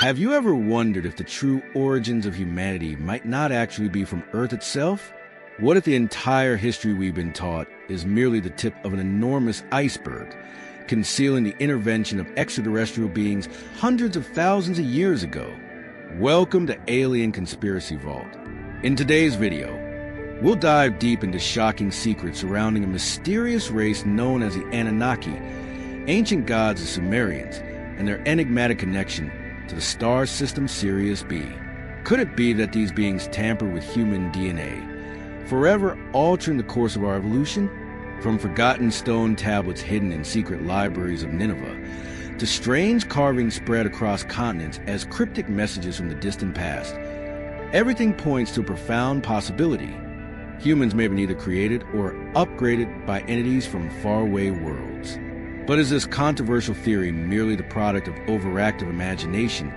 Have you ever wondered if the true origins of humanity might not actually be from Earth itself? What if the entire history we've been taught is merely the tip of an enormous iceberg, concealing the intervention of extraterrestrial beings hundreds of thousands of years ago? Welcome to Alien Conspiracy Vault. In today's video, we'll dive deep into shocking secrets surrounding a mysterious race known as the Anunnaki, ancient gods of Sumerians, and their enigmatic connection to the star system Sirius B. Could it be that these beings tamper with human DNA, forever altering the course of our evolution? From forgotten stone tablets hidden in secret libraries of Nineveh, to strange carvings spread across continents as cryptic messages from the distant past, everything points to a profound possibility. Humans may have been either created or upgraded by entities from faraway worlds. But is this controversial theory merely the product of overactive imagination,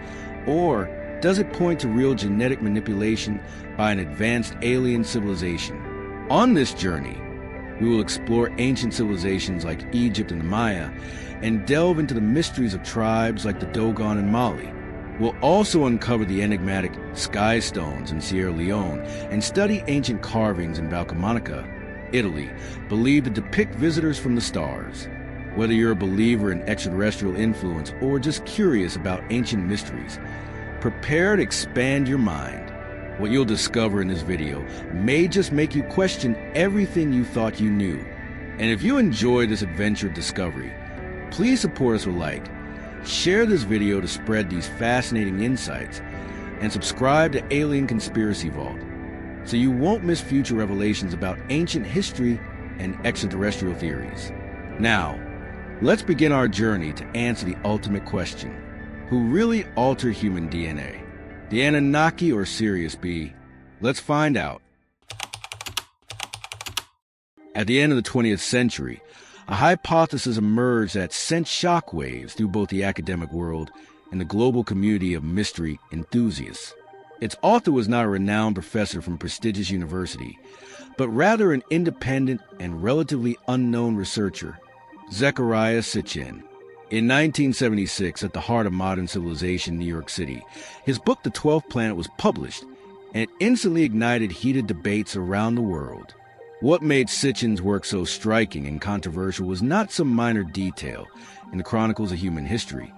or does it point to real genetic manipulation by an advanced alien civilization? On this journey, we will explore ancient civilizations like Egypt and the Maya, and delve into the mysteries of tribes like the Dogon and Mali. We'll also uncover the enigmatic sky stones in Sierra Leone and study ancient carvings in Valcamonica, Italy, believed to depict visitors from the stars. Whether you're a believer in extraterrestrial influence or just curious about ancient mysteries, prepare to expand your mind. What you'll discover in this video may just make you question everything you thought you knew. And if you enjoy this adventure of discovery, please support us with a like, share this video to spread these fascinating insights, and subscribe to Alien Conspiracy Vault so you won't miss future revelations about ancient history and extraterrestrial theories. Now, let's begin our journey to answer the ultimate question: who really altered human DNA? The Anunnaki or Sirius B? Let's find out. At the end of the 20th century, a hypothesis emerged that sent shockwaves through both the academic world and the global community of mystery enthusiasts. Its author was not a renowned professor from a prestigious university, but rather an independent and relatively unknown researcher, Zecharia Sitchin. In 1976, at the heart of modern civilization, New York City, his book The 12th Planet was published, and it instantly ignited heated debates around the world. What made Sitchin's work so striking and controversial was not some minor detail in the chronicles of human history,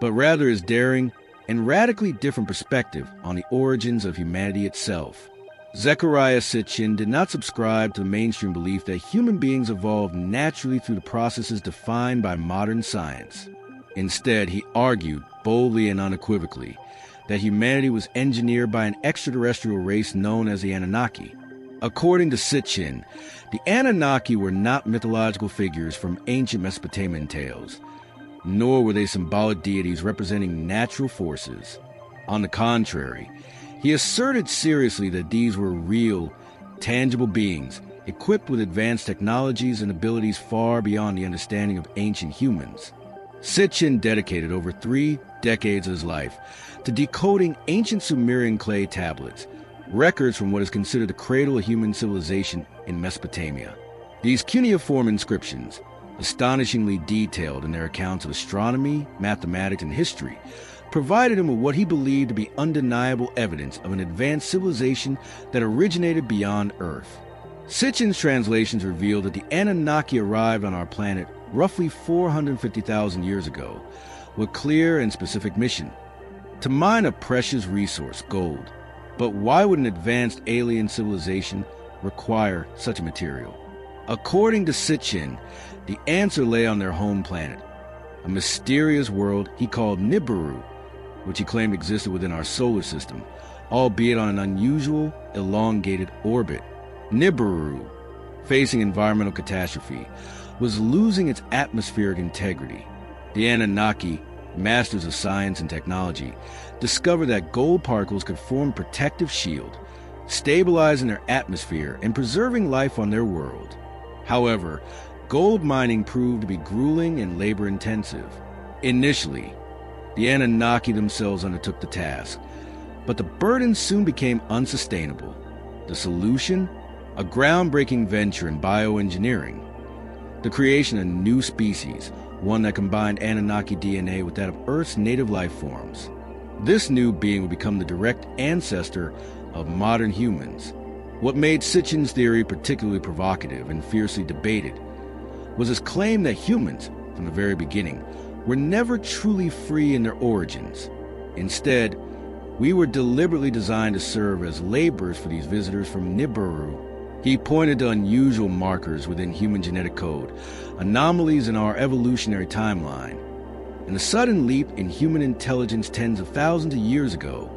but rather his daring and radically different perspective on the origins of humanity itself. Zecharia Sitchin did not subscribe to the mainstream belief that human beings evolved naturally through the processes defined by modern science. Instead, he argued boldly and unequivocally that humanity was engineered by an extraterrestrial race known as the Anunnaki. According to Sitchin, the Anunnaki were not mythological figures from ancient Mesopotamian tales, nor were they symbolic deities representing natural forces. On the contrary, he asserted seriously that these were real, tangible beings, equipped with advanced technologies and abilities far beyond the understanding of ancient humans. Sitchin dedicated over 3 decades of his life to decoding ancient Sumerian clay tablets, records from what is considered the cradle of human civilization in Mesopotamia. These cuneiform inscriptions, astonishingly detailed in their accounts of astronomy, mathematics, and history, provided him with what he believed to be undeniable evidence of an advanced civilization that originated beyond Earth. Sitchin's translations revealed that the Anunnaki arrived on our planet roughly 450,000 years ago, with a clear and specific mission: to mine a precious resource, gold. But why would an advanced alien civilization require such a material? According to Sitchin, the answer lay on their home planet, a mysterious world he called Nibiru, which he claimed existed within our solar system, albeit on an unusual, elongated orbit. Nibiru, facing environmental catastrophe, was losing its atmospheric integrity. The Anunnaki, masters of science and technology, discovered that gold particles could form a protective shield, stabilizing their atmosphere and preserving life on their world. However, gold mining proved to be grueling and labor-intensive. Initially, the Anunnaki themselves undertook the task, but the burden soon became unsustainable. The solution? A groundbreaking venture in bioengineering. The creation of a new species, one that combined Anunnaki DNA with that of Earth's native life forms. This new being would become the direct ancestor of modern humans. What made Sitchin's theory particularly provocative and fiercely debated was his claim that humans, from the very beginning, were never truly free in their origins. Instead, we were deliberately designed to serve as laborers for these visitors from Nibiru. He pointed to unusual markers within human genetic code, anomalies in our evolutionary timeline, and the sudden leap in human intelligence tens of thousands of years ago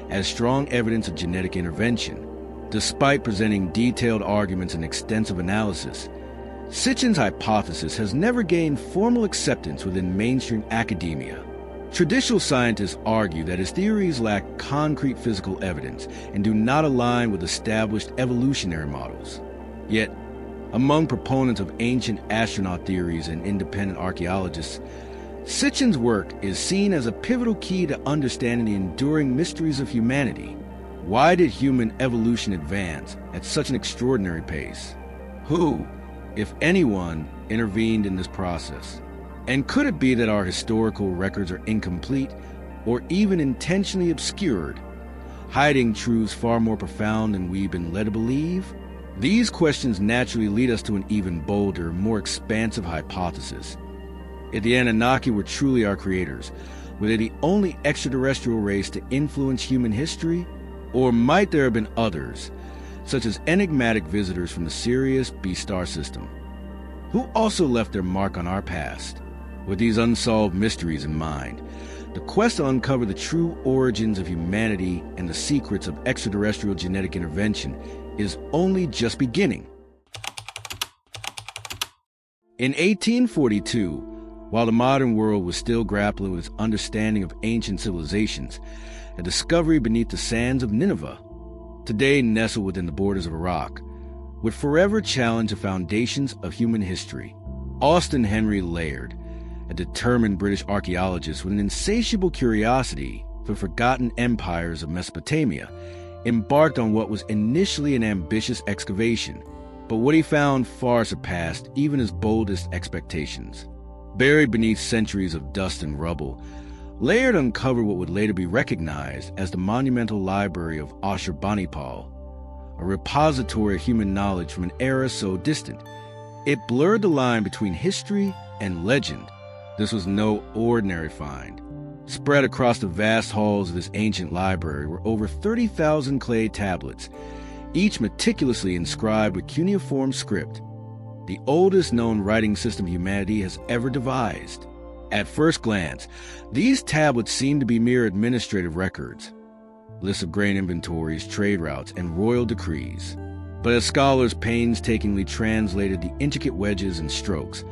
as strong evidence of genetic intervention. Despite presenting detailed arguments and extensive analysis, Sitchin's hypothesis has never gained formal acceptance within mainstream academia. Traditional scientists argue that his theories lack concrete physical evidence and do not align with established evolutionary models. Yet, among proponents of ancient astronaut theories and independent archaeologists, Sitchin's work is seen as a pivotal key to understanding the enduring mysteries of humanity. Why did human evolution advance at such an extraordinary pace? Who, if anyone, intervened in this process? And could it be that our historical records are incomplete or even intentionally obscured, hiding truths far more profound than we've been led to believe? These questions naturally lead us to an even bolder, more expansive hypothesis. If the Anunnaki were truly our creators, were they the only extraterrestrial race to influence human history? Or might there have been others, such as enigmatic visitors from the Sirius B star system, who also left their mark on our past? With these unsolved mysteries in mind, the quest to uncover the true origins of humanity and the secrets of extraterrestrial genetic intervention is only just beginning. In 1842, while the modern world was still grappling with its understanding of ancient civilizations, a discovery beneath the sands of Nineveh, today nestled within the borders of Iraq, would forever challenge the foundations of human history. Austin Henry Layard, a determined British archaeologist with an insatiable curiosity for forgotten empires of Mesopotamia, embarked on what was initially an ambitious excavation, but what he found far surpassed even his boldest expectations. Buried beneath centuries of dust and rubble, Layard uncovered what would later be recognized as the monumental library of Ashurbanipal, a repository of human knowledge from an era so distant, it blurred the line between history and legend. This was no ordinary find. Spread across the vast halls of this ancient library were over 30,000 clay tablets, each meticulously inscribed with cuneiform script, the oldest known writing system humanity has ever devised. At first glance, these tablets seem to be mere administrative records, lists of grain inventories, trade routes, and royal decrees. But as scholars painstakingly translated the intricate wedges and strokes,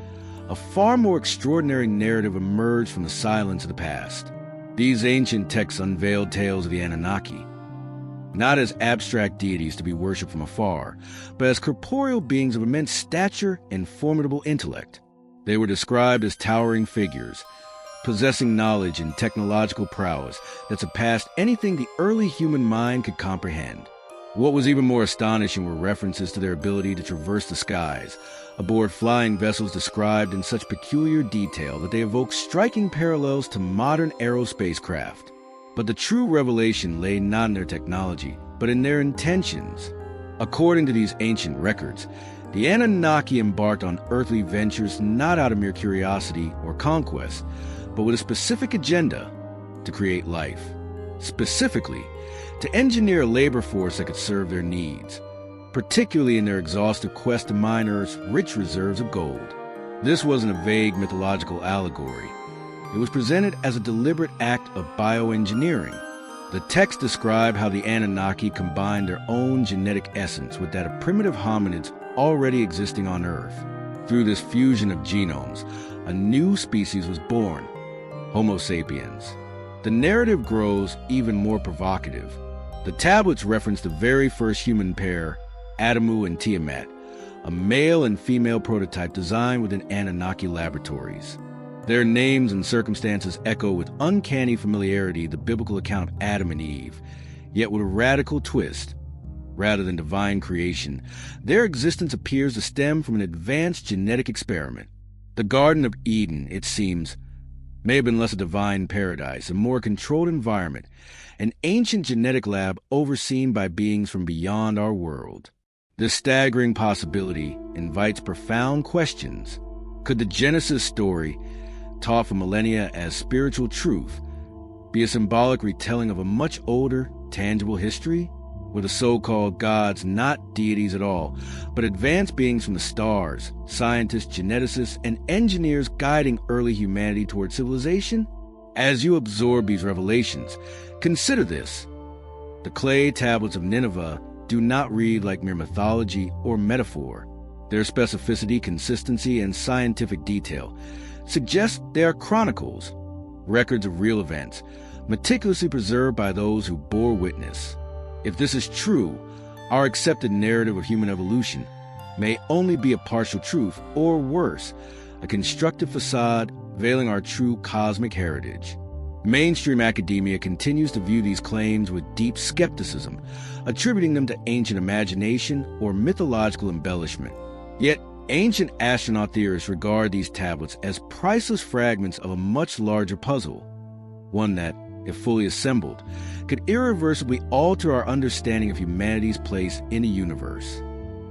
a far more extraordinary narrative emerged from the silence of the past. These ancient texts unveiled tales of the Anunnaki, not as abstract deities to be worshipped from afar, but as corporeal beings of immense stature and formidable intellect. They were described as towering figures, possessing knowledge and technological prowess that surpassed anything the early human mind could comprehend. What was even more astonishing were references to their ability to traverse the skies, aboard flying vessels described in such peculiar detail that they evoke striking parallels to modern aerospace craft. But the true revelation lay not in their technology, but in their intentions. According to these ancient records, the Anunnaki embarked on earthly ventures not out of mere curiosity or conquest, but with a specific agenda: to create life. Specifically, to engineer a labor force that could serve their needs, particularly in their exhaustive quest to mine Earth's rich reserves of gold. This wasn't a vague mythological allegory. It was presented as a deliberate act of bioengineering. The text described how the Anunnaki combined their own genetic essence with that of primitive hominids already existing on Earth. Through this fusion of genomes, a new species was born, Homo sapiens. The narrative grows even more provocative. The tablets reference the very first human pair, Adamu and Tiamat, a male and female prototype designed within Anunnaki laboratories. Their names and circumstances echo with uncanny familiarity the biblical account of Adam and Eve, yet with a radical twist. Rather than divine creation, their existence appears to stem from an advanced genetic experiment. The Garden of Eden, it seems, may have been less a divine paradise, a more controlled environment, an ancient genetic lab overseen by beings from beyond our world. This staggering possibility invites profound questions. Could the Genesis story, taught for millennia as spiritual truth, be a symbolic retelling of a much older, tangible history? Were the so-called gods not deities at all, but advanced beings from the stars, scientists, geneticists, and engineers guiding early humanity toward civilization? As you absorb these revelations, consider this. The clay tablets of Nineveh do not read like mere mythology or metaphor. Their specificity, consistency, and scientific detail suggest they are chronicles, records of real events, meticulously preserved by those who bore witness. If this is true, our accepted narrative of human evolution may only be a partial truth, or worse, a constructed facade veiling our true cosmic heritage. Mainstream academia continues to view these claims with deep skepticism, attributing them to ancient imagination or mythological embellishment. Yet, ancient astronaut theorists regard these tablets as priceless fragments of a much larger puzzle, one that, if fully assembled, could irreversibly alter our understanding of humanity's place in the universe.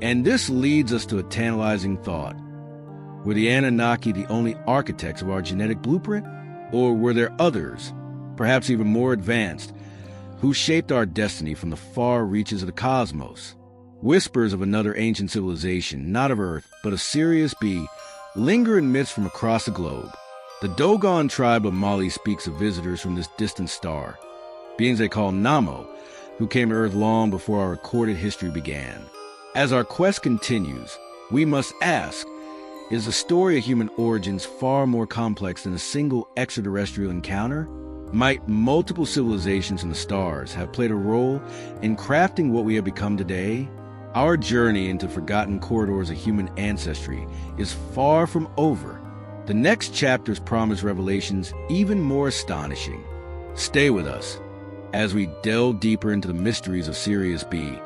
And this leads us to a tantalizing thought. Were the Anunnaki the only architects of our genetic blueprint? Or were there others, perhaps even more advanced, who shaped our destiny from the far reaches of the cosmos? Whispers of another ancient civilization, not of Earth, but of Sirius B, linger in myths from across the globe. The Dogon tribe of Mali speaks of visitors from this distant star, beings they call Namo, who came to Earth long before our recorded history began. As our quest continues, we must ask, is the story of human origins far more complex than a single extraterrestrial encounter? Might multiple civilizations in the stars have played a role in crafting what we have become today? Our journey into forgotten corridors of human ancestry is far from over. The next chapters promise revelations even more astonishing. Stay with us as we delve deeper into the mysteries of Sirius B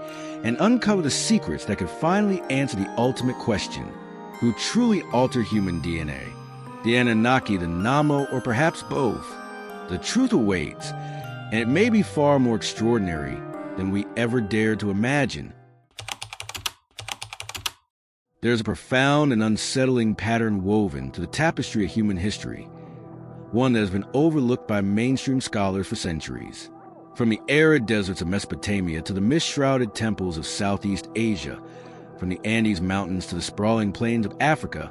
and uncover the secrets that could finally answer the ultimate question: who truly altered human DNA? The Anunnaki, the Namo, or perhaps both? The truth awaits, and it may be far more extraordinary than we ever dared to imagine. There's a profound and unsettling pattern woven to the tapestry of human history, one that has been overlooked by mainstream scholars for centuries. From the arid deserts of Mesopotamia to the mist-shrouded temples of Southeast Asia, from the Andes Mountains to the sprawling plains of Africa,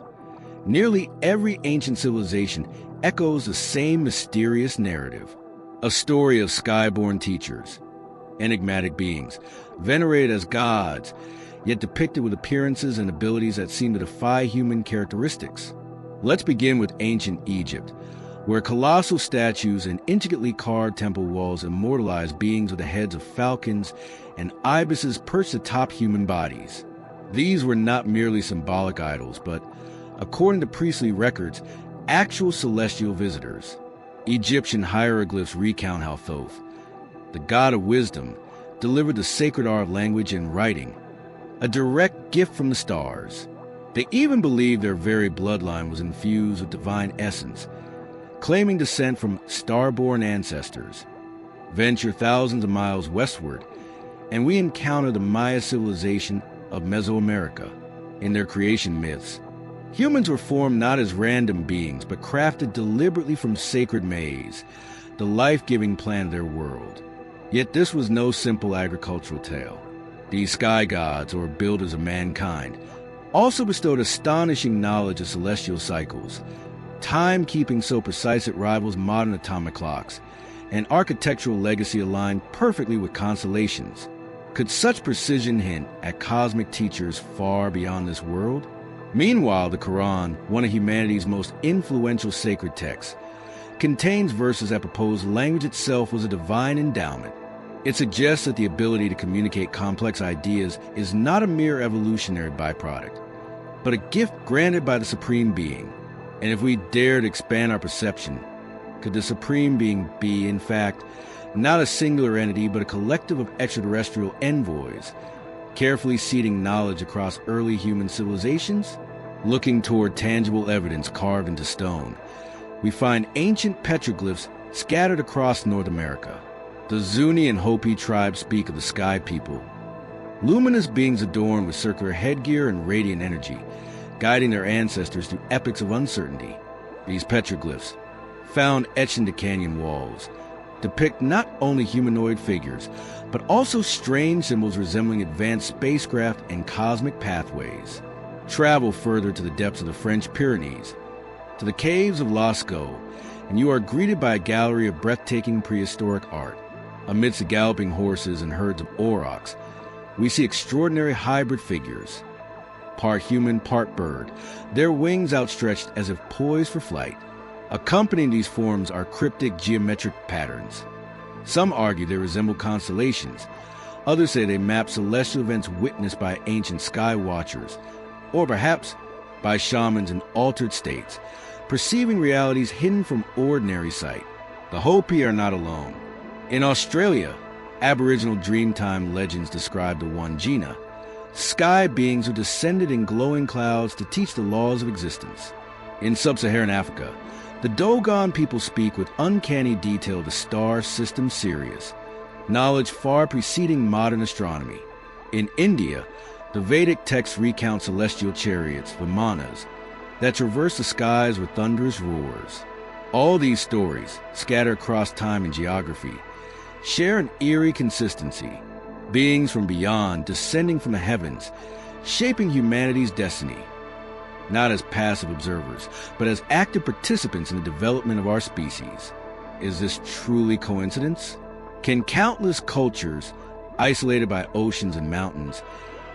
nearly every ancient civilization echoes the same mysterious narrative. A story of skyborn teachers, enigmatic beings, venerated as gods, yet depicted with appearances and abilities that seem to defy human characteristics. Let's begin with ancient Egypt, where colossal statues and intricately carved temple walls immortalize beings with the heads of falcons and ibises perched atop human bodies. These were not merely symbolic idols, but, according to priestly records, actual celestial visitors. Egyptian hieroglyphs recount how Thoth, the god of wisdom, delivered the sacred art of language and writing, a direct gift from the stars. They even believed their very bloodline was infused with divine essence, claiming descent from star-born ancestors. Venture thousands of miles westward, and we encounter the Maya civilization of Mesoamerica. In their creation myths, humans were formed not as random beings, but crafted deliberately from sacred maize, the life-giving plant of their world. Yet this was no simple agricultural tale. These sky gods, or builders of mankind, also bestowed astonishing knowledge of celestial cycles, time-keeping so precise it rivals modern atomic clocks, an architectural legacy aligned perfectly with constellations. Could such precision hint at cosmic teachers far beyond this world? Meanwhile, the Quran, one of humanity's most influential sacred texts, contains verses that propose language itself was a divine endowment. It suggests that the ability to communicate complex ideas is not a mere evolutionary byproduct, but a gift granted by the Supreme Being. And if we dare to expand our perception, could the Supreme Being be, in fact, not a singular entity, but a collective of extraterrestrial envoys, carefully seeding knowledge across early human civilizations? Looking toward tangible evidence carved into stone, we find ancient petroglyphs scattered across North America. The Zuni and Hopi tribes speak of the sky people, luminous beings adorned with circular headgear and radiant energy, guiding their ancestors through epochs of uncertainty. These petroglyphs, found etched into canyon walls, depict not only humanoid figures, but also strange symbols resembling advanced spacecraft and cosmic pathways. Travel further to the depths of the French Pyrenees, to the caves of Lascaux, and you are greeted by a gallery of breathtaking prehistoric art. Amidst the galloping horses and herds of aurochs, we see extraordinary hybrid figures, part human, part bird, their wings outstretched as if poised for flight. Accompanying these forms are cryptic geometric patterns. Some argue they resemble constellations. Others say they map celestial events witnessed by ancient sky watchers, or perhaps by shamans in altered states, perceiving realities hidden from ordinary sight. The Hopi are not alone. In Australia, Aboriginal Dreamtime legends describe the Wangina, sky beings who descended in glowing clouds to teach the laws of existence. In sub-Saharan Africa, the Dogon people speak with uncanny detail of the star system Sirius, knowledge far preceding modern astronomy. In India, the Vedic texts recount celestial chariots, vimanas, that traverse the skies with thunderous roars. All these stories, scattered across time and geography, share an eerie consistency, beings from beyond descending from the heavens, shaping humanity's destiny, not as passive observers, but as active participants in the development of our species. Is this truly coincidence? Can countless cultures, isolated by oceans and mountains,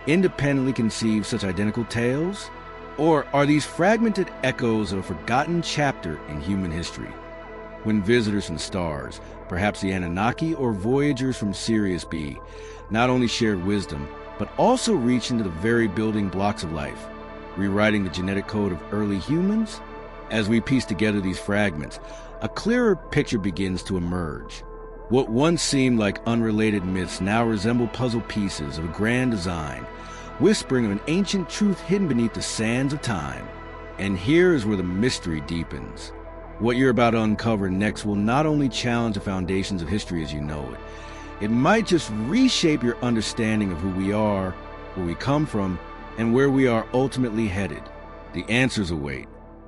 independently conceive such identical tales? Or are these fragmented echoes of a forgotten chapter in human history? When visitors from the stars, perhaps the Anunnaki or voyagers from Sirius B, not only shared wisdom, but also reached into the very building blocks of life, rewriting the genetic code of early humans? As we piece together these fragments, a clearer picture begins to emerge. What once seemed like unrelated myths now resemble puzzle pieces of a grand design, whispering of an ancient truth hidden beneath the sands of time. And here is where the mystery deepens. What you're about to uncover next will not only challenge the foundations of history as you know it, it might just reshape your understanding of who we are, where we come from, and where we are ultimately headed. The answers await.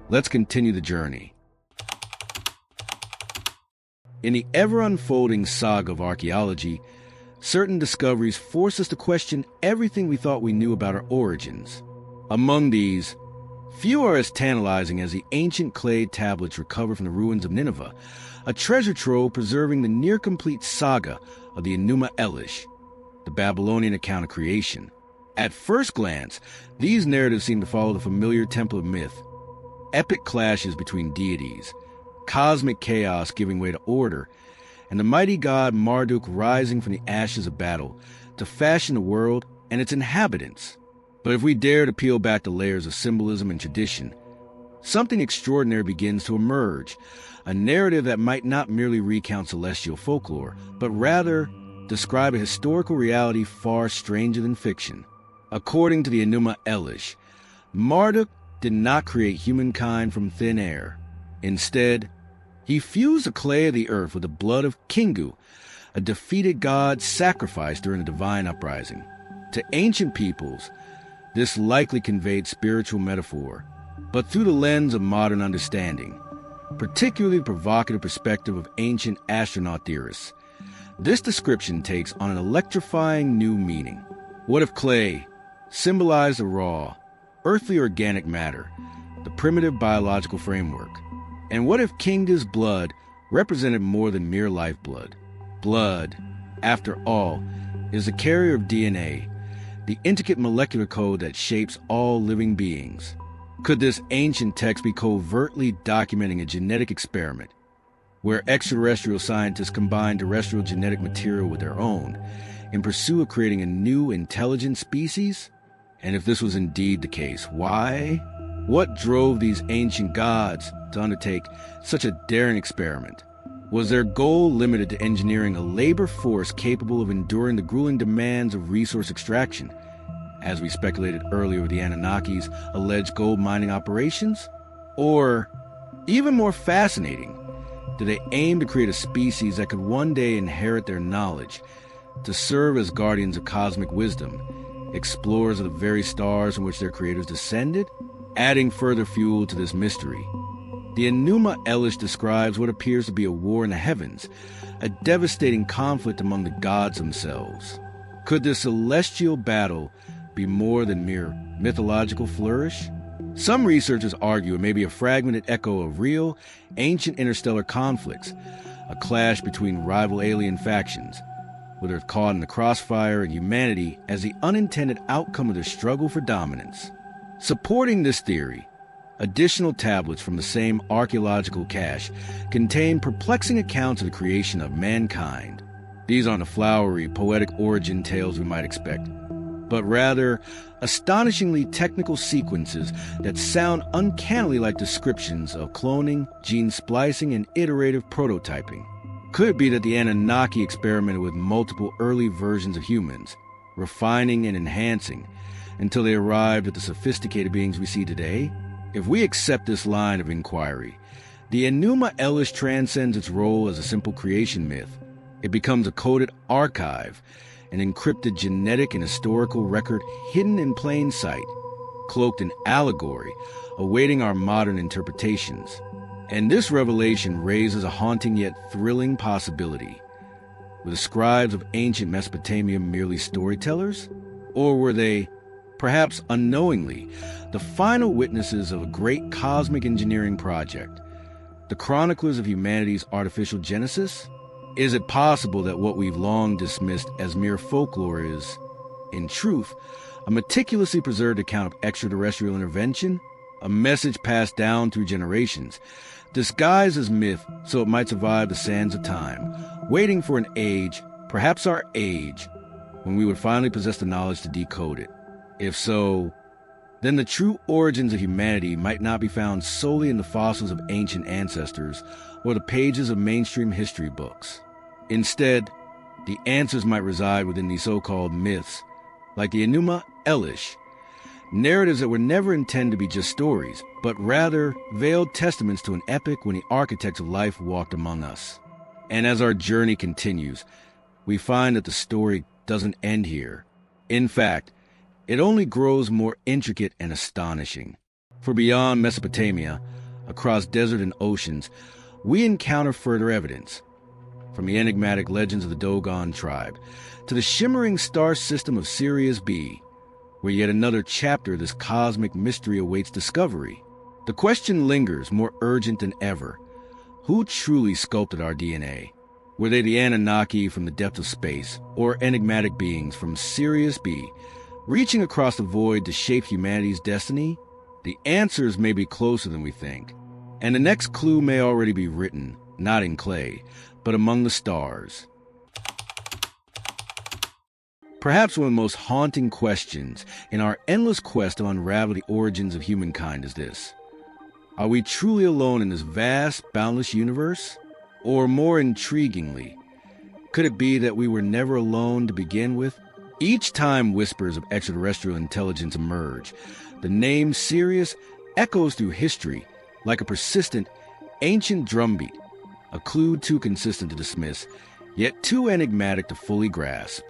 Let's continue the journey. In the ever-unfolding saga of archaeology, certain discoveries force us to question everything we thought we knew about our origins. Among these, few are as tantalizing as the ancient clay tablets recovered from the ruins of Nineveh, a treasure trove preserving the near-complete saga of the Enuma Elish, the Babylonian account of creation. At first glance, these narratives seem to follow the familiar template of myth: epic clashes between deities, cosmic chaos giving way to order, and the mighty god Marduk rising from the ashes of battle to fashion the world and its inhabitants. But if we dare to peel back the layers of symbolism and tradition, something extraordinary begins to emerge, a narrative that might not merely recount celestial folklore, but rather describe a historical reality far stranger than fiction. According to the Enuma Elish, Marduk did not create humankind from thin air. Instead, he fused the clay of the earth with the blood of Kingu, a defeated god sacrificed during the divine uprising. To ancient peoples, this likely conveyed spiritual metaphor, but through the lens of modern understanding, particularly the provocative perspective of ancient astronaut theorists, this description takes on an electrifying new meaning. What if clay symbolized the raw, earthly organic matter, the primitive biological framework? And what if Kingu's blood represented more than mere lifeblood? Blood, after all, is the carrier of DNA, the intricate molecular code that shapes all living beings. Could this ancient text be covertly documenting a genetic experiment, where extraterrestrial scientists combine terrestrial genetic material with their own in pursuit of creating a new intelligent species? And if this was indeed the case, why? What drove these ancient gods to undertake such a daring experiment? Was their goal limited to engineering a labor force capable of enduring the grueling demands of resource extraction, as we speculated earlier with the Anunnaki's alleged gold mining operations? Or Even more fascinating, do they aim to create a species that could one day inherit their knowledge, to serve as guardians of cosmic wisdom, explorers of the very stars from which their creators descended, adding further fuel to this mystery? The Enuma Elish describes what appears to be a war in the heavens, a devastating conflict among the gods themselves. Could this celestial battle be more than mere mythological flourish? Some researchers argue it may be a fragmented echo of real, ancient interstellar conflicts, a clash between rival alien factions, with Earth caught in the crossfire and humanity as the unintended outcome of their struggle for dominance. Supporting this theory, additional tablets from the same archaeological cache contain perplexing accounts of the creation of mankind. These aren't the flowery, poetic origin tales we might expect, but rather astonishingly technical sequences that sound uncannily like descriptions of cloning, gene splicing, and iterative prototyping. Could it be that the Anunnaki experimented with multiple early versions of humans, refining and enhancing, until they arrived at the sophisticated beings we see today? If we accept this line of inquiry, the Enuma Elish transcends its role as a simple creation myth. It becomes a coded archive, an encrypted genetic and historical record hidden in plain sight, cloaked in allegory, awaiting our modern interpretations. And this revelation raises a haunting yet thrilling possibility. Were the scribes of ancient Mesopotamia merely storytellers? Or were they, perhaps unknowingly, the final witnesses of a great cosmic engineering project, the chroniclers of humanity's artificial genesis? Is it possible that what we've long dismissed as mere folklore is, in truth, a meticulously preserved account of extraterrestrial intervention, a message passed down through generations, disguised as myth so it might survive the sands of time, waiting for an age, perhaps our age, when we would finally possess the knowledge to decode it? If so, then the true origins of humanity might not be found solely in the fossils of ancient ancestors or the pages of mainstream history books. Instead, the answers might reside within these so-called myths, like the Enuma Elish, narratives that were never intended to be just stories, but rather veiled testaments to an epoch when the architects of life walked among us. And as our journey continues, we find that the story doesn't end here. In fact, it only grows more intricate and astonishing. For beyond Mesopotamia, across desert and oceans, we encounter further evidence. From the enigmatic legends of the Dogon tribe to the shimmering star system of Sirius B, where yet another chapter of this cosmic mystery awaits discovery. The question lingers, more urgent than ever. Who truly sculpted our DNA? Were they the Anunnaki from the depths of space, or enigmatic beings from Sirius B, reaching across the void to shape humanity's destiny? The answers may be closer than we think, and the next clue may already be written, not in clay, but among the stars. Perhaps one of the most haunting questions in our endless quest to unravel the origins of humankind is this: are we truly alone in this vast, boundless universe? Or more intriguingly, could it be that we were never alone to begin with? Each time whispers of extraterrestrial intelligence emerge, the name Sirius echoes through history like a persistent, ancient drumbeat, a clue too consistent to dismiss, yet too enigmatic to fully grasp.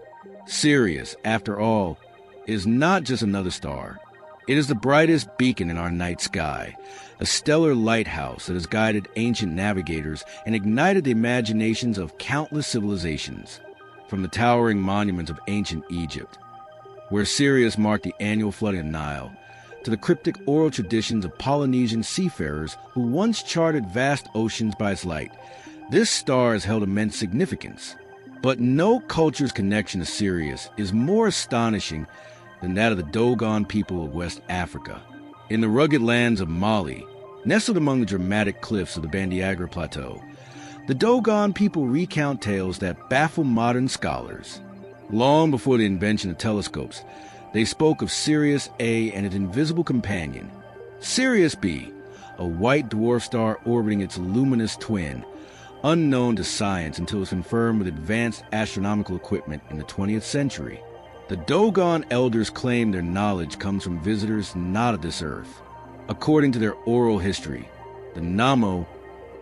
Sirius, after all, is not just another star. It is the brightest beacon in our night sky, a stellar lighthouse that has guided ancient navigators and ignited the imaginations of countless civilizations. From the towering monuments of ancient Egypt, where Sirius marked the annual flooding of Nile, to the cryptic oral traditions of Polynesian seafarers who once charted vast oceans by its light, this star has held immense significance. But no culture's connection to Sirius is more astonishing than that of the Dogon people of West Africa. In the rugged lands of Mali, nestled among the dramatic cliffs of the Bandiagra Plateau, the Dogon people recount tales that baffle modern scholars. Long before the invention of telescopes, they spoke of Sirius A and its invisible companion, Sirius B, a white dwarf star orbiting its luminous twin, unknown to science until it was confirmed with advanced astronomical equipment in the 20th century. The Dogon elders claim their knowledge comes from visitors not of this earth. According to their oral history, the Namo,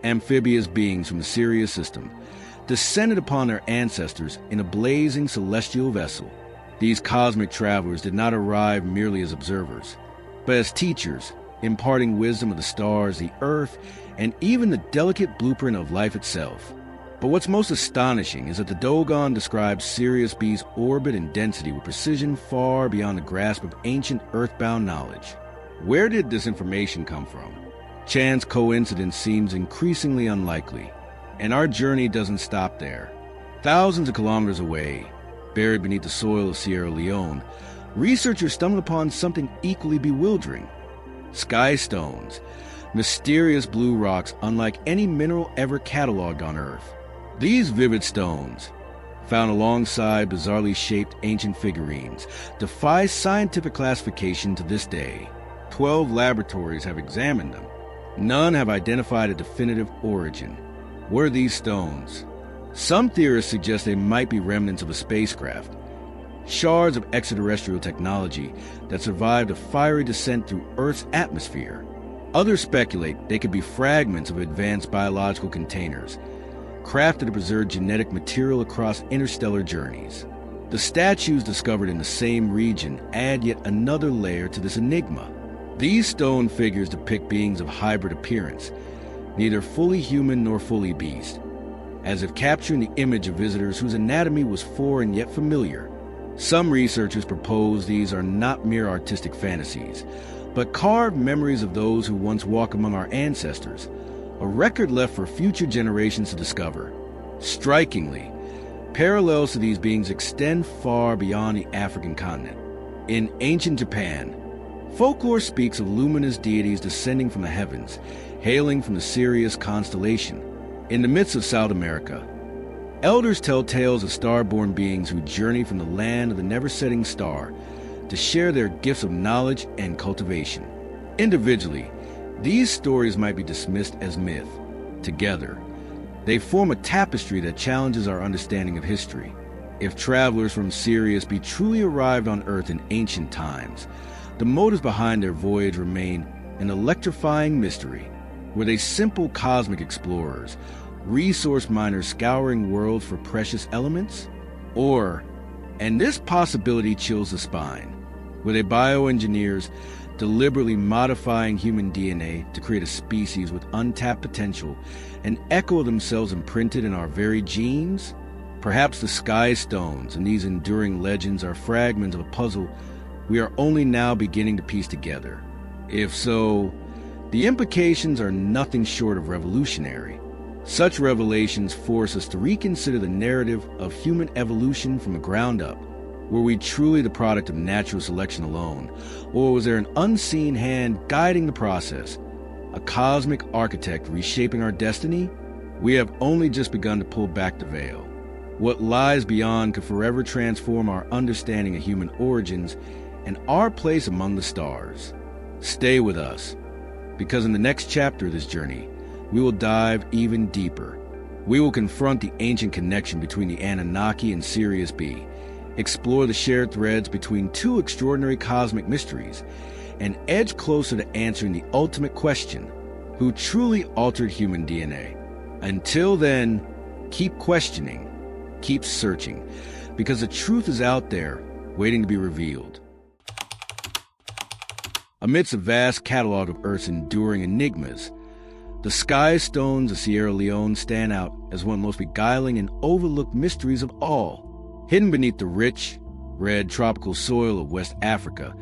amphibious beings from the Sirius system, descended upon their ancestors in a blazing celestial vessel. These cosmic travelers did not arrive merely as observers, but as teachers, imparting wisdom of the stars, the earth, and even the delicate blueprint of life itself. But what's most astonishing is that the Dogon describes Sirius B's orbit and density with precision far beyond the grasp of ancient earthbound knowledge. Where did this information come from? Chance coincidence seems increasingly unlikely, and our journey doesn't stop there. Thousands of kilometers away, buried beneath the soil of Sierra Leone, researchers stumbled upon something equally bewildering. Sky stones, mysterious blue rocks unlike any mineral ever cataloged on Earth. These vivid stones, found alongside bizarrely shaped ancient figurines, defy scientific classification to this day. 12 laboratories have examined them. None have identified a definitive origin. What are these stones? Some theorists suggest they might be remnants of a spacecraft, shards of extraterrestrial technology that survived a fiery descent through Earth's atmosphere. Others speculate they could be fragments of advanced biological containers, crafted to preserve genetic material across interstellar journeys. The statues discovered in the same region add yet another layer to this enigma. These stone figures depict beings of hybrid appearance, neither fully human nor fully beast, as if capturing the image of visitors whose anatomy was foreign yet familiar. Some researchers propose these are not mere artistic fantasies, but carved memories of those who once walked among our ancestors, a record left for future generations to discover. Strikingly, parallels to these beings extend far beyond the African continent. In ancient Japan, folklore speaks of luminous deities descending from the heavens, hailing from the Sirius constellation. In the midst of South America, elders tell tales of star-born beings who journey from the land of the never-setting star to share their gifts of knowledge and cultivation. Individually, these stories might be dismissed as myth. Together, they form a tapestry that challenges our understanding of history. If travelers from Sirius B truly arrived on Earth in ancient times, the motives behind their voyage remain an electrifying mystery. Were they simple cosmic explorers, resource miners scouring worlds for precious elements? Or, and this possibility chills the spine, were they bioengineers deliberately modifying human DNA to create a species with untapped potential, an echo of themselves imprinted in our very genes? Perhaps the sky stones and these enduring legends are fragments of a puzzle we are only now beginning to piece together. If so, the implications are nothing short of revolutionary. Such revelations force us to reconsider the narrative of human evolution from the ground up. Were we truly the product of natural selection alone, or was there an unseen hand guiding the process, a cosmic architect reshaping our destiny? We have only just begun to pull back the veil. What lies beyond could forever transform our understanding of human origins and our place among the stars. Stay with us, because in the next chapter of this journey, we will dive even deeper. We will confront the ancient connection between the Anunnaki and Sirius B, explore the shared threads between two extraordinary cosmic mysteries, and edge closer to answering the ultimate question: who truly altered human DNA? Until then, keep questioning, keep searching, because the truth is out there, waiting to be revealed. Amidst a vast catalog of Earth's enduring enigmas, the sky stones of Sierra Leone stand out as one of the most beguiling and overlooked mysteries of all. Hidden beneath the rich, red tropical soil of West Africa,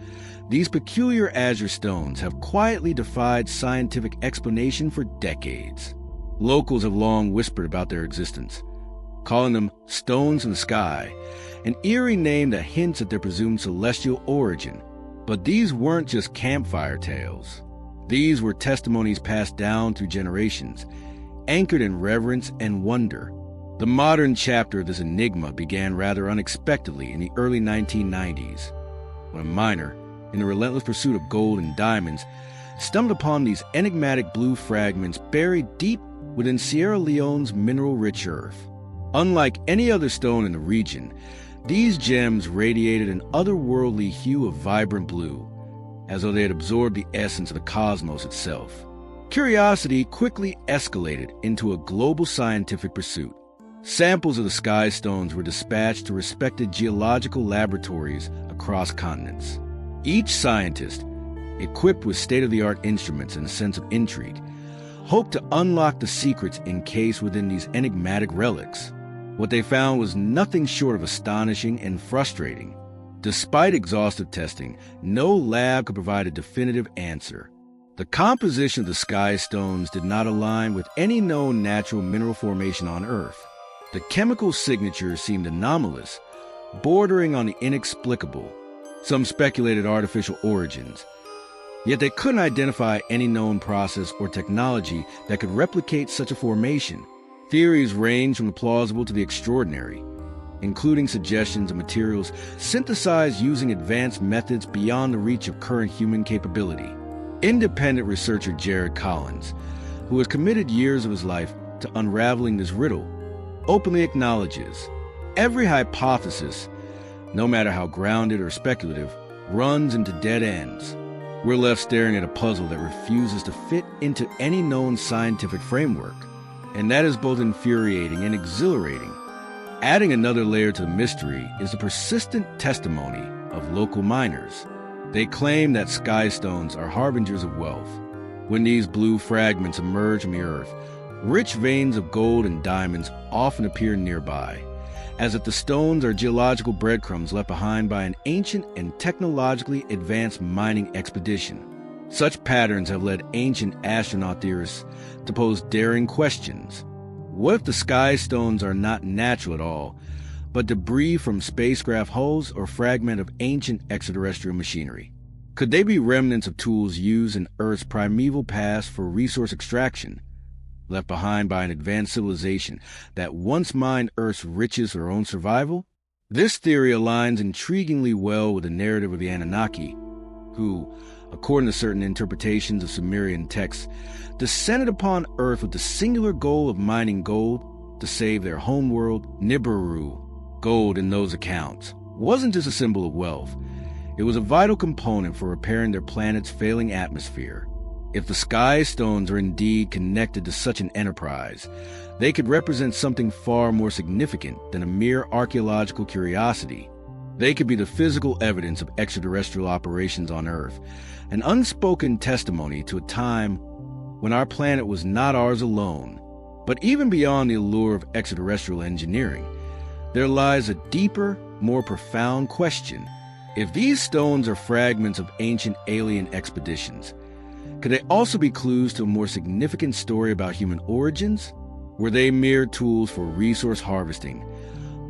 these peculiar azure stones have quietly defied scientific explanation for decades. Locals have long whispered about their existence, calling them stones in the sky, an eerie name that hints at their presumed celestial origin. But these weren't just campfire tales. These were testimonies passed down through generations, anchored in reverence and wonder. The modern chapter of this enigma began rather unexpectedly in the early 1990s, when a miner, in the relentless pursuit of gold and diamonds, stumbled upon these enigmatic blue fragments buried deep within Sierra Leone's mineral-rich earth. Unlike any other stone in the region, these gems radiated an otherworldly hue of vibrant blue, as though they had absorbed the essence of the cosmos itself. Curiosity quickly escalated into a global scientific pursuit. Samples of the sky stones were dispatched to respected geological laboratories across continents. Each scientist, equipped with state-of-the-art instruments and a sense of intrigue, hoped to unlock the secrets encased within these enigmatic relics. What they found was nothing short of astonishing and frustrating. Despite exhaustive testing, no lab could provide a definitive answer. The composition of the sky stones did not align with any known natural mineral formation on Earth. The chemical signatures seemed anomalous, bordering on the inexplicable. Some speculated artificial origins, yet they couldn't identify any known process or technology that could replicate such a formation. Theories ranged from the plausible to the extraordinary, including suggestions of materials synthesized using advanced methods beyond the reach of current human capability. Independent researcher Jared Collins, who has committed years of his life to unraveling this riddle, openly acknowledges every hypothesis, no matter how grounded or speculative, runs into dead ends. We're left staring at a puzzle that refuses to fit into any known scientific framework, and that is both infuriating and exhilarating. Adding another layer to the mystery is the persistent testimony of local miners. They claim that sky stones are harbingers of wealth. When these blue fragments emerge from the earth, rich veins of gold and diamonds often appear nearby, as if the stones are geological breadcrumbs left behind by an ancient and technologically advanced mining expedition. Such patterns have led ancient astronaut theorists to pose daring questions. What if the sky stones are not natural at all, but debris from spacecraft hulls or fragment of ancient extraterrestrial machinery? Could they be remnants of tools used in Earth's primeval past for resource extraction, left behind by an advanced civilization that once mined Earth's riches for their own survival? This theory aligns intriguingly well with the narrative of the Anunnaki, who, according to certain interpretations of Sumerian texts, descended upon Earth with the singular goal of mining gold to save their homeworld, Nibiru. Gold in those accounts wasn't just a symbol of wealth. It was a vital component for repairing their planet's failing atmosphere. If the sky stones are indeed connected to such an enterprise, they could represent something far more significant than a mere archaeological curiosity. They could be the physical evidence of extraterrestrial operations on Earth, an unspoken testimony to a time when our planet was not ours alone. But even beyond the allure of extraterrestrial engineering, there lies a deeper, more profound question. If these stones are fragments of ancient alien expeditions, could they also be clues to a more significant story about human origins? Were they mere tools for resource harvesting,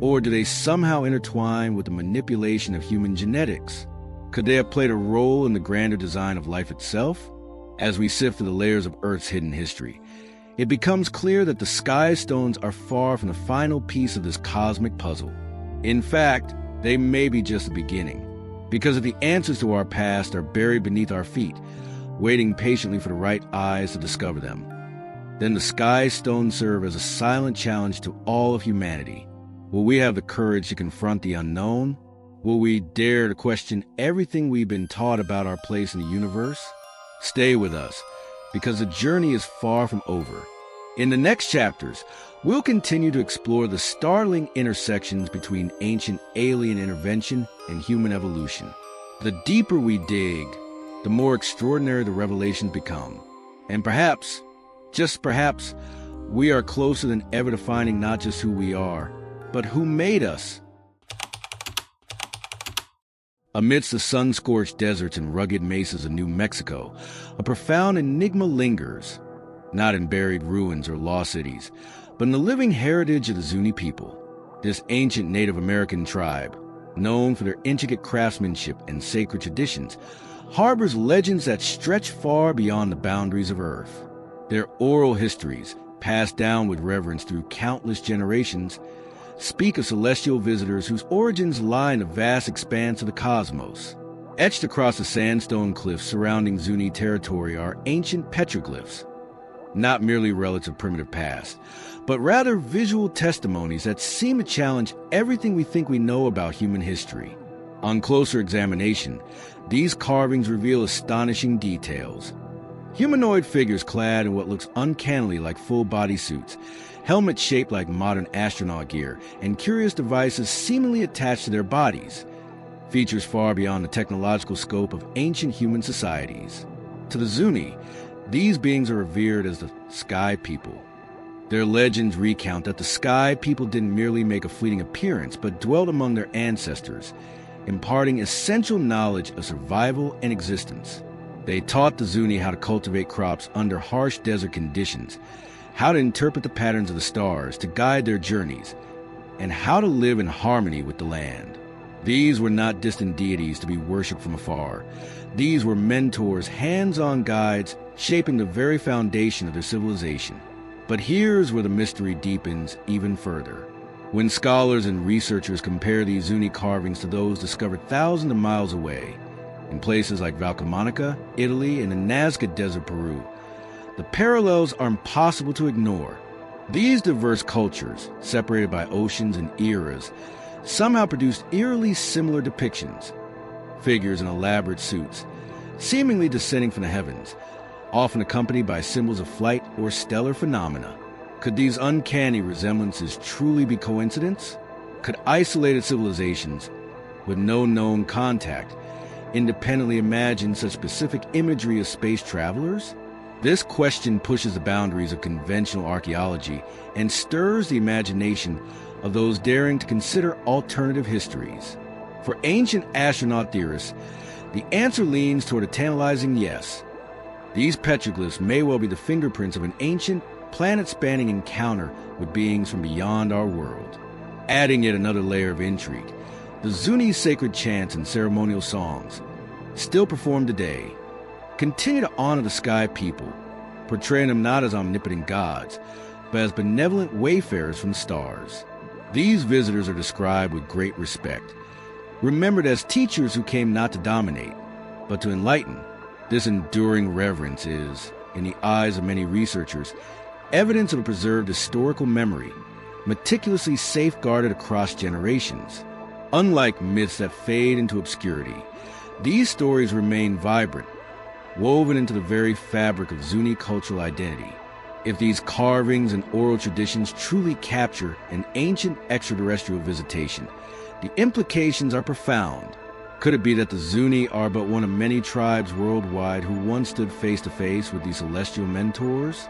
or do they somehow intertwine with the manipulation of human genetics? Could they have played a role in the grander design of life itself? As we sift through the layers of Earth's hidden history, it becomes clear that the sky stones are far from the final piece of this cosmic puzzle. In fact, they may be just the beginning, because if the answers to our past are buried beneath our feet, waiting patiently for the right eyes to discover them, then the sky stones serve as a silent challenge to all of humanity. Will we have the courage to confront the unknown? Will we dare to question everything we've been taught about our place in the universe? Stay with us, because the journey is far from over. In the next chapters, we'll continue to explore the startling intersections between ancient alien intervention and human evolution. The deeper we dig, the more extraordinary the revelations become. And perhaps, just perhaps, we are closer than ever to finding not just who we are, but who made us. Amidst the sun-scorched deserts and rugged mesas of New Mexico, a profound enigma lingers, not in buried ruins or lost cities, but in the living heritage of the Zuni people. This ancient Native American tribe, known for their intricate craftsmanship and sacred traditions, harbors legends that stretch far beyond the boundaries of Earth. Their oral histories, passed down with reverence through countless generations, speak of celestial visitors whose origins lie in the vast expanse of the cosmos. Etched across the sandstone cliffs surrounding Zuni territory are ancient petroglyphs, not merely relics of primitive past, but rather visual testimonies that seem to challenge everything we think we know about human history. On closer examination, these carvings reveal astonishing details. Humanoid figures clad in what looks uncannily like full-body suits, helmets shaped like modern astronaut gear, and curious devices seemingly attached to their bodies. Features far beyond the technological scope of ancient human societies. To the Zuni, these beings are revered as the Sky People. Their legends recount that the Sky People didn't merely make a fleeting appearance, but dwelt among their ancestors, imparting essential knowledge of survival and existence. They taught the Zuni how to cultivate crops under harsh desert conditions, how to interpret the patterns of the stars to guide their journeys, and how to live in harmony with the land. These were not distant deities to be worshipped from afar. These were mentors, hands-on guides, shaping the very foundation of their civilization. But here's where the mystery deepens even further. When scholars and researchers compare these Zuni carvings to those discovered thousands of miles away, in places like Valcamonica, Italy, and the Nazca Desert, Peru, the parallels are impossible to ignore. These diverse cultures, separated by oceans and eras, somehow produced eerily similar depictions. Figures in elaborate suits, seemingly descending from the heavens, often accompanied by symbols of flight or stellar phenomena. Could these uncanny resemblances truly be coincidence? Could isolated civilizations, with no known contact, independently imagine such specific imagery as space travelers? This question pushes the boundaries of conventional archaeology and stirs the imagination of those daring to consider alternative histories. For ancient astronaut theorists, the answer leans toward a tantalizing yes. These petroglyphs may well be the fingerprints of an ancient, planet-spanning encounter with beings from beyond our world. Adding yet another layer of intrigue, the Zuni sacred chants and ceremonial songs, still performed today, continue to honor the Sky People, portraying them not as omnipotent gods, but as benevolent wayfarers from the stars. These visitors are described with great respect, remembered as teachers who came not to dominate, but to enlighten. This enduring reverence is, in the eyes of many researchers, evidence of a preserved historical memory, meticulously safeguarded across generations. Unlike myths that fade into obscurity, these stories remain vibrant, woven into the very fabric of Zuni cultural identity. If these carvings and oral traditions truly capture an ancient extraterrestrial visitation, the implications are profound. Could it be that the Zuni are but one of many tribes worldwide who once stood face to face with these celestial mentors?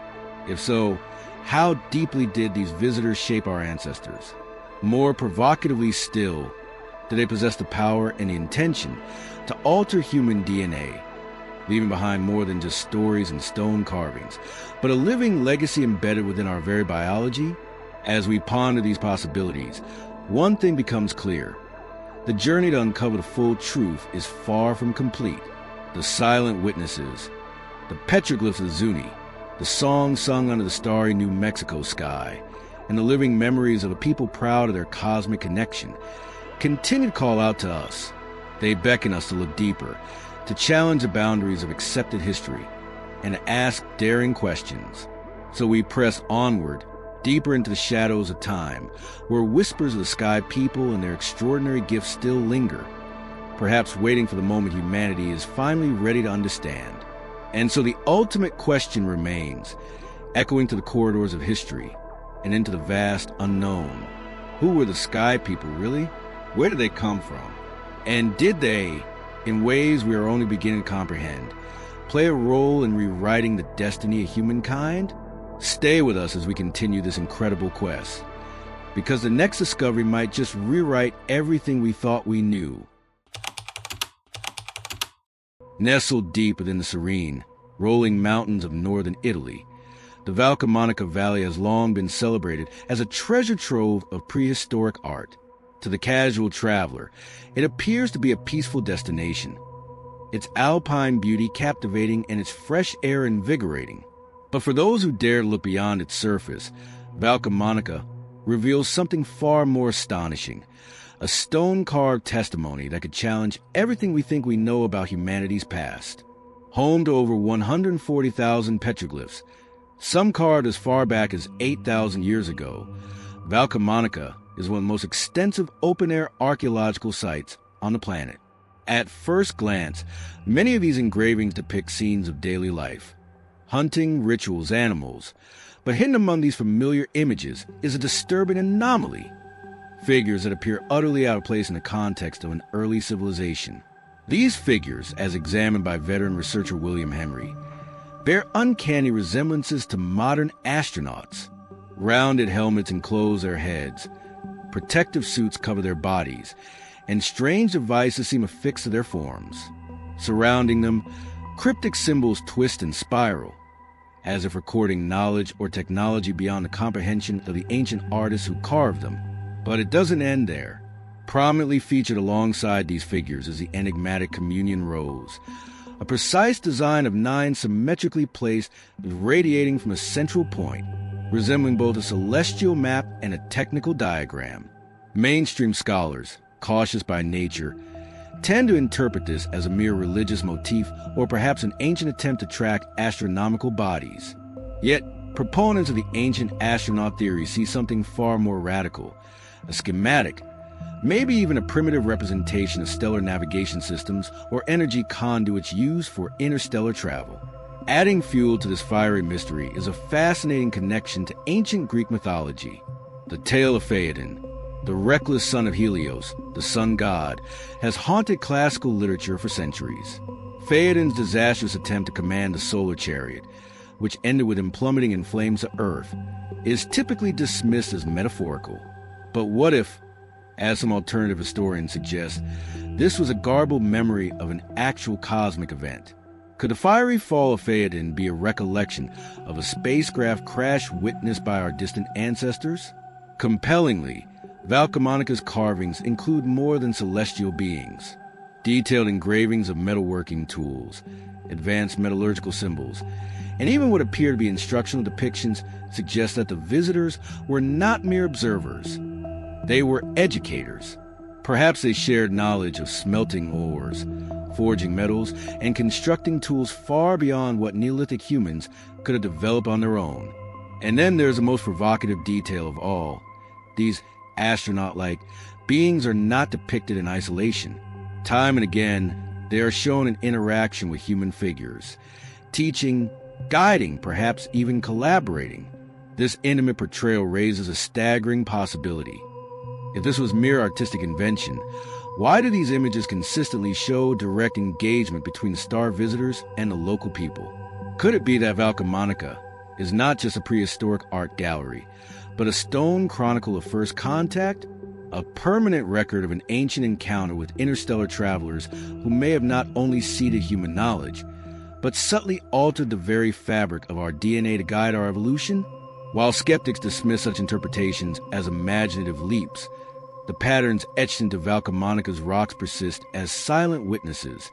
If so, how deeply did these visitors shape our ancestors? More provocatively still, do they possess the power and the intention to alter human DNA, leaving behind more than just stories and stone carvings, but a living legacy embedded within our very biology? As we ponder these possibilities, one thing becomes clear. The journey to uncover the full truth is far from complete. The silent witnesses, the petroglyphs of Zuni, the songs sung under the starry New Mexico sky, and the living memories of a people proud of their cosmic connection, continue to call out to us. They beckon us to look deeper, to challenge the boundaries of accepted history, and to ask daring questions. So we press onward, deeper into the shadows of time, where whispers of the Sky People and their extraordinary gifts still linger, perhaps waiting for the moment humanity is finally ready to understand. And so the ultimate question remains, echoing to the corridors of history and into the vast unknown. Who were the Sky People, really? Where did they come from? And did they, in ways we are only beginning to comprehend, play a role in rewriting the destiny of humankind? Stay with us as we continue this incredible quest, because the next discovery might just rewrite everything we thought we knew. Nestled deep within the serene, rolling mountains of northern Italy, the Valcamonica Valley has long been celebrated as a treasure trove of prehistoric art. To the casual traveler, it appears to be a peaceful destination, its alpine beauty captivating and its fresh air invigorating. But for those who dare look beyond its surface, Valcamonica reveals something far more astonishing, a stone-carved testimony that could challenge everything we think we know about humanity's past. Home to over 140,000 petroglyphs, some carved as far back as 8,000 years ago, Valcamonica is one of the most extensive open-air archaeological sites on the planet. At first glance, many of these engravings depict scenes of daily life, hunting, rituals, animals. But hidden among these familiar images is a disturbing anomaly. Figures that appear utterly out of place in the context of an early civilization. These figures, as examined by veteran researcher William Henry, bear uncanny resemblances to modern astronauts. Rounded helmets enclose their heads, protective suits cover their bodies, and strange devices seem affixed to their forms. Surrounding them, cryptic symbols twist and spiral, as if recording knowledge or technology beyond the comprehension of the ancient artists who carved them. But it doesn't end there. Prominently featured alongside these figures is the enigmatic communion rose, a precise design of 9 symmetrically placed, radiating from a central point, resembling both a celestial map and a technical diagram. Mainstream scholars, cautious by nature, tend to interpret this as a mere religious motif or perhaps an ancient attempt to track astronomical bodies. Yet, proponents of the ancient astronaut theory see something far more radical, a schematic, maybe even a primitive representation of stellar navigation systems or energy conduits used for interstellar travel. Adding fuel to this fiery mystery is a fascinating connection to ancient Greek mythology. The tale of Phaedon, the reckless son of Helios, the sun god, has haunted classical literature for centuries. Phaedon's disastrous attempt to command the solar chariot, which ended with him plummeting in flames to Earth, is typically dismissed as metaphorical. But what if, as some alternative historians suggest, this was a garbled memory of an actual cosmic event? Could the fiery fall of Phaedon be a recollection of a spacecraft crash witnessed by our distant ancestors? Compellingly, Valcamonicus carvings include more than celestial beings. Detailed engravings of metalworking tools, advanced metallurgical symbols, and even what appear to be instructional depictions suggest that the visitors were not mere observers. They were educators. Perhaps they shared knowledge of smelting ores, forging metals, and constructing tools far beyond what Neolithic humans could have developed on their own. And then there's the most provocative detail of all. These astronaut-like beings are not depicted in isolation. Time and again, they are shown in interaction with human figures, teaching, guiding, perhaps even collaborating. This intimate portrayal raises a staggering possibility. If this was mere artistic invention, why do these images consistently show direct engagement between the star visitors and the local people? Could it be that Valcamonica is not just a prehistoric art gallery, but a stone chronicle of first contact, a permanent record of an ancient encounter with interstellar travelers who may have not only seeded human knowledge, but subtly altered the very fabric of our DNA to guide our evolution? While skeptics dismiss such interpretations as imaginative leaps, the patterns etched into Valcamonica's rocks persist as silent witnesses,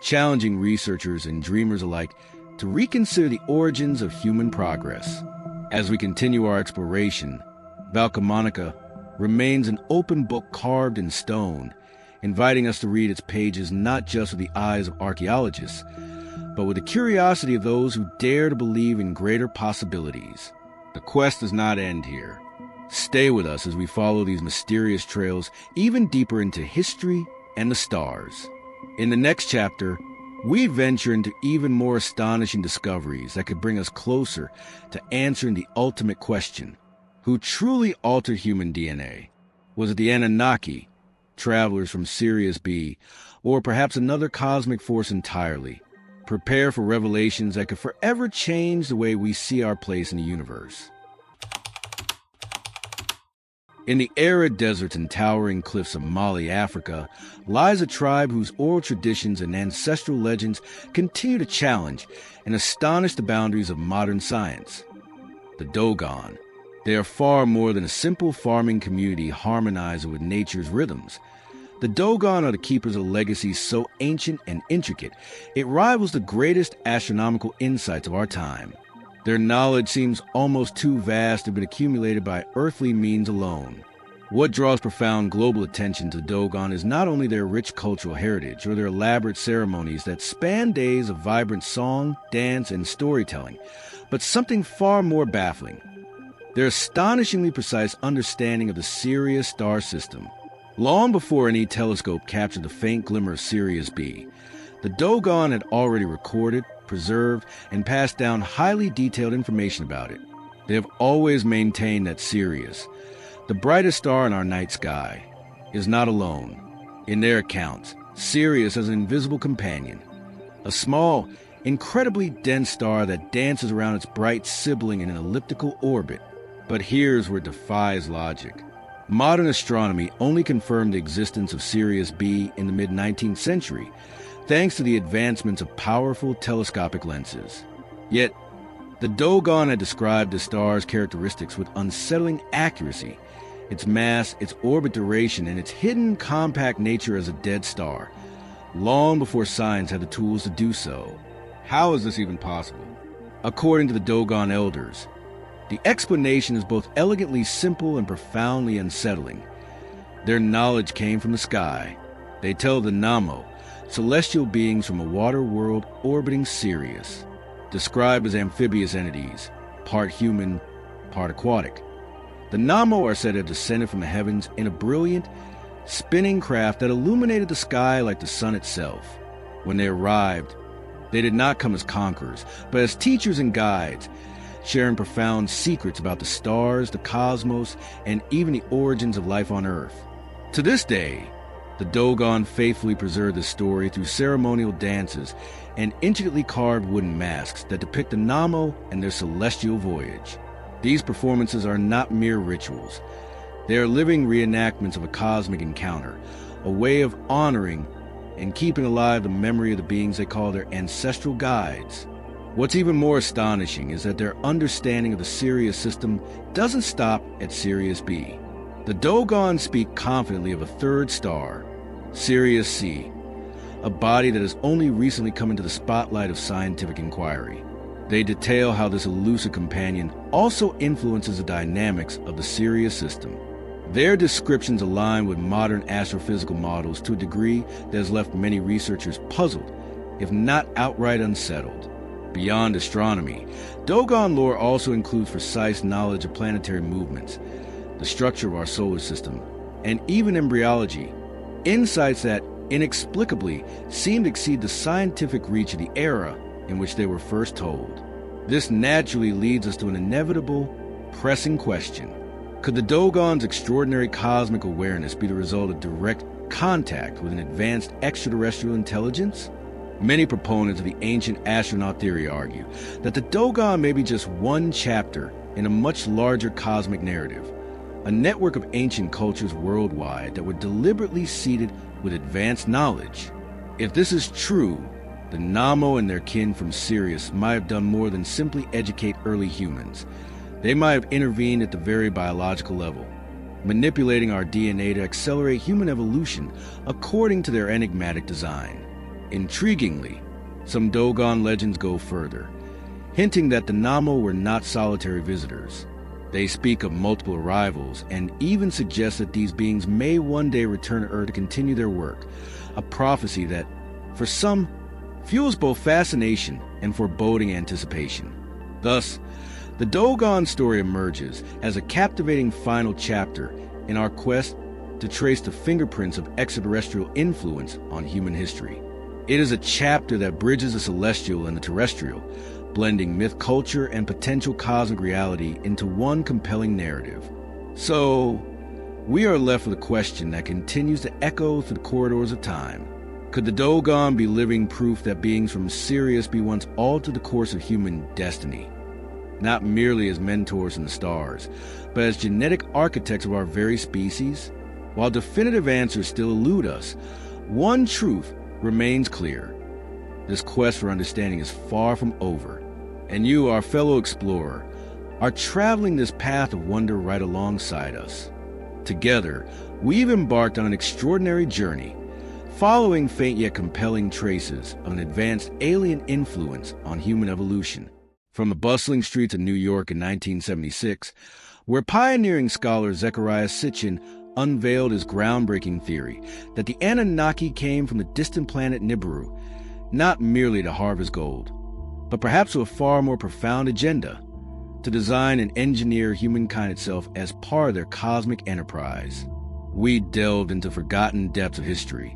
challenging researchers and dreamers alike to reconsider the origins of human progress. As we continue our exploration, Valcamonica remains an open book carved in stone, inviting us to read its pages not just with the eyes of archaeologists, but with the curiosity of those who dare to believe in greater possibilities. The quest does not end here. Stay with us as we follow these mysterious trails even deeper into history and the stars. In the next chapter, we venture into even more astonishing discoveries that could bring us closer to answering the ultimate question: who truly altered human DNA? Was it the Anunnaki, travelers from Sirius B, or perhaps another cosmic force entirely? Prepare for revelations that could forever change the way we see our place in the universe. In the arid deserts and towering cliffs of Mali, Africa, lies a tribe whose oral traditions and ancestral legends continue to challenge and astonish the boundaries of modern science. The Dogon. They are far more than a simple farming community harmonizing with nature's rhythms. The Dogon are the keepers of legacies so ancient and intricate, it rivals the greatest astronomical insights of our time. Their knowledge seems almost too vast to have been accumulated by earthly means alone. What draws profound global attention to the Dogon is not only their rich cultural heritage or their elaborate ceremonies that span days of vibrant song, dance, and storytelling, but something far more baffling: their astonishingly precise understanding of the Sirius star system. Long before any telescope captured the faint glimmer of Sirius B, the Dogon had already recorded, preserved, and passed down highly detailed information about it. They have always maintained that Sirius, the brightest star in our night sky, is not alone. In their accounts, Sirius is an invisible companion, a small, incredibly dense star that dances around its bright sibling in an elliptical orbit. But here's where it defies logic. Modern astronomy only confirmed the existence of Sirius B in the mid-19th century, thanks to the advancements of powerful telescopic lenses. Yet, the Dogon had described the star's characteristics with unsettling accuracy: its mass, its orbit duration, and its hidden compact nature as a dead star, long before science had the tools to do so. How is this even possible? According to the Dogon elders, the explanation is both elegantly simple and profoundly unsettling. Their knowledge came from the sky. They tell the Namo, celestial beings from a water world orbiting Sirius, described as amphibious entities, part human, part aquatic. The Namo are said to have descended from the heavens in a brilliant, spinning craft that illuminated the sky like the sun itself. When they arrived, they did not come as conquerors, but as teachers and guides, sharing profound secrets about the stars, the cosmos, and even the origins of life on Earth. To this day, the Dogon faithfully preserve this story through ceremonial dances and intricately carved wooden masks that depict the Namo and their celestial voyage. These performances are not mere rituals. They are living reenactments of a cosmic encounter, a way of honoring and keeping alive the memory of the beings they call their ancestral guides. What's even more astonishing is that their understanding of the Sirius system doesn't stop at Sirius B. The Dogon speak confidently of a third star, Sirius C, a body that has only recently come into the spotlight of scientific inquiry. They detail how this elusive companion also influences the dynamics of the Sirius system. Their descriptions align with modern astrophysical models to a degree that has left many researchers puzzled, if not outright unsettled. Beyond astronomy, Dogon lore also includes precise knowledge of planetary movements, the structure of our solar system, and even embryology, insights that inexplicably seem to exceed the scientific reach of the era in which they were first told. This naturally leads us to an inevitable, pressing question. Could the Dogon's extraordinary cosmic awareness be the result of direct contact with an advanced extraterrestrial intelligence? Many proponents of the ancient astronaut theory argue that the Dogon may be just one chapter in a much larger cosmic narrative, a network of ancient cultures worldwide that were deliberately seeded with advanced knowledge. If this is true, the Namo and their kin from Sirius might have done more than simply educate early humans. They might have intervened at the very biological level, manipulating our DNA to accelerate human evolution according to their enigmatic design. Intriguingly, some Dogon legends go further, hinting that the Namo were not solitary visitors. They speak of multiple arrivals and even suggest that these beings may one day return to Earth to continue their work, a prophecy that, for some, fuels both fascination and foreboding anticipation. Thus, the Dogon story emerges as a captivating final chapter in our quest to trace the fingerprints of extraterrestrial influence on human history. It is a chapter that bridges the celestial and the terrestrial, blending myth culture and potential cosmic reality into one compelling narrative. So, we are left with a question that continues to echo through the corridors of time. Could the Dogon be living proof that beings from Sirius be once altered the course of human destiny? Not merely as mentors in the stars, but as genetic architects of our very species? While definitive answers still elude us, one truth remains clear. This quest for understanding is far from over, and you, our fellow explorer, are traveling this path of wonder right alongside us. Together, we've embarked on an extraordinary journey, following faint yet compelling traces of an advanced alien influence on human evolution. From the bustling streets of New York in 1976, where pioneering scholar Zecharia Sitchin unveiled his groundbreaking theory that the Anunnaki came from the distant planet Nibiru, not merely to harvest gold, but perhaps with a far more profound agenda, to design and engineer humankind itself as part of their cosmic enterprise. We delved into forgotten depths of history,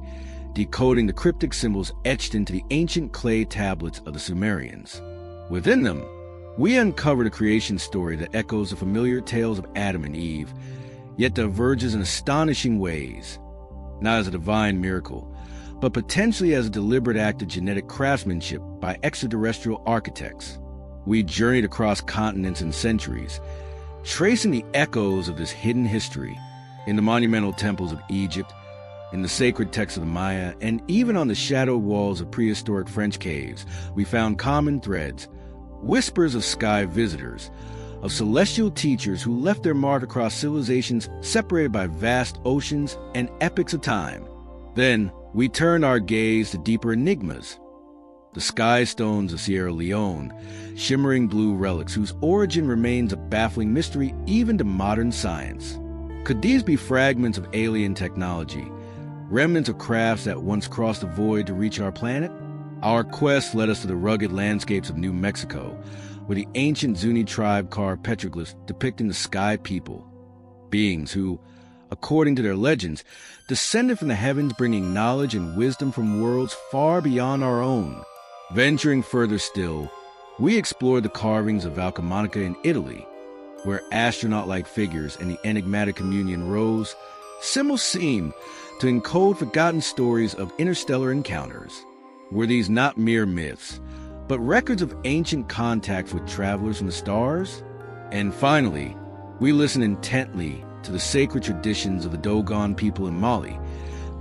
decoding the cryptic symbols etched into the ancient clay tablets of the Sumerians. Within them, we uncovered a creation story that echoes the familiar tales of Adam and Eve, yet diverges in astonishing ways, not as a divine miracle, but potentially as a deliberate act of genetic craftsmanship by extraterrestrial architects. We journeyed across continents and centuries, tracing the echoes of this hidden history in the monumental temples of Egypt, in the sacred texts of the Maya, and even on the shadowed walls of prehistoric French caves. We found common threads, whispers of sky visitors, of celestial teachers who left their mark across civilizations separated by vast oceans and epochs of time. Then we turned our gaze to deeper enigmas, the sky stones of Sierra Leone, shimmering blue relics whose origin remains a baffling mystery even to modern science. Could these be fragments of alien technology, remnants of crafts that once crossed the void to reach our planet? Our quest led us to the rugged landscapes of New Mexico, where the ancient Zuni tribe carved petroglyphs depicting the sky people, beings who, according to their legends, descended from the heavens bringing knowledge and wisdom from worlds far beyond our own. Venturing further still, we explored the carvings of Valcamonica in Italy, where astronaut-like figures and the enigmatic communion rose, symbols seem to encode forgotten stories of interstellar encounters. Were these not mere myths, but records of ancient contacts with travelers from the stars? And finally, we listened intently to the sacred traditions of the Dogon people in Mali,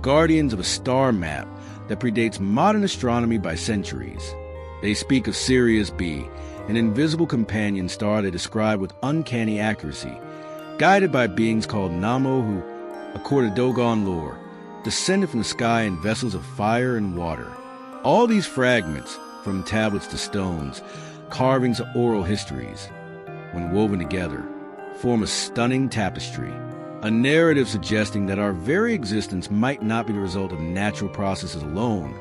guardians of a star map that predates modern astronomy by centuries. They speak of Sirius B, an invisible companion star they describe with uncanny accuracy, guided by beings called Namo who, according to Dogon lore, descended from the sky in vessels of fire and water. All these fragments, from tablets to stones, carvings to oral histories, when woven together, form a stunning tapestry, a narrative suggesting that our very existence might not be the result of natural processes alone,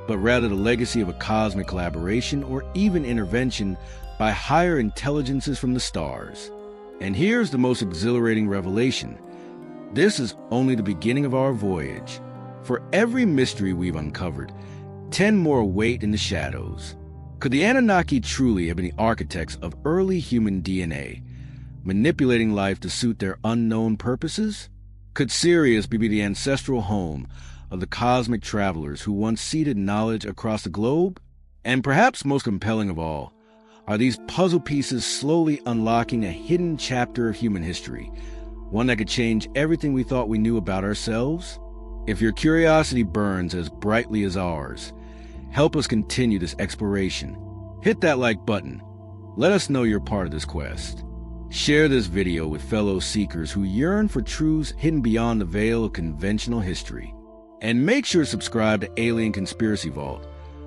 but rather the legacy of a cosmic collaboration or even intervention by higher intelligences from the stars. And here's the most exhilarating revelation. This is only the beginning of our voyage. For every mystery we've uncovered, 10 more wait in the shadows. Could the Anunnaki truly have been the architects of early human DNA, manipulating life to suit their unknown purposes? Could Sirius be the ancestral home of the cosmic travelers who once seeded knowledge across the globe? And perhaps most compelling of all, are these puzzle pieces slowly unlocking a hidden chapter of human history, one that could change everything we thought we knew about ourselves? If your curiosity burns as brightly as ours, help us continue this exploration. Hit that like button. Let us know you're part of this quest. Share this video with fellow seekers who yearn for truths hidden beyond the veil of conventional history. And make sure to subscribe to Alien Conspiracy Vault,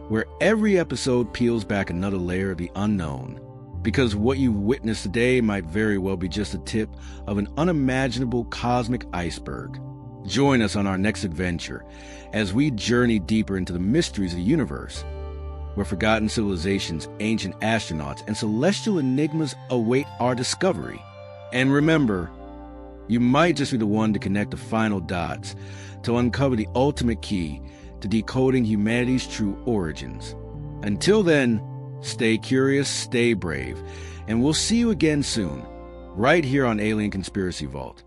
where every episode peels back another layer of the unknown. Because what you've witnessed today might very well be just the tip of an unimaginable cosmic iceberg. Join us on our next adventure as we journey deeper into the mysteries of the universe, where forgotten civilizations, ancient astronauts, and celestial enigmas await our discovery. And remember, you might just be the one to connect the final dots to uncover the ultimate key to decoding humanity's true origins. Until then, stay curious, stay brave, and we'll see you again soon, right here on Alien Conspiracy Vault.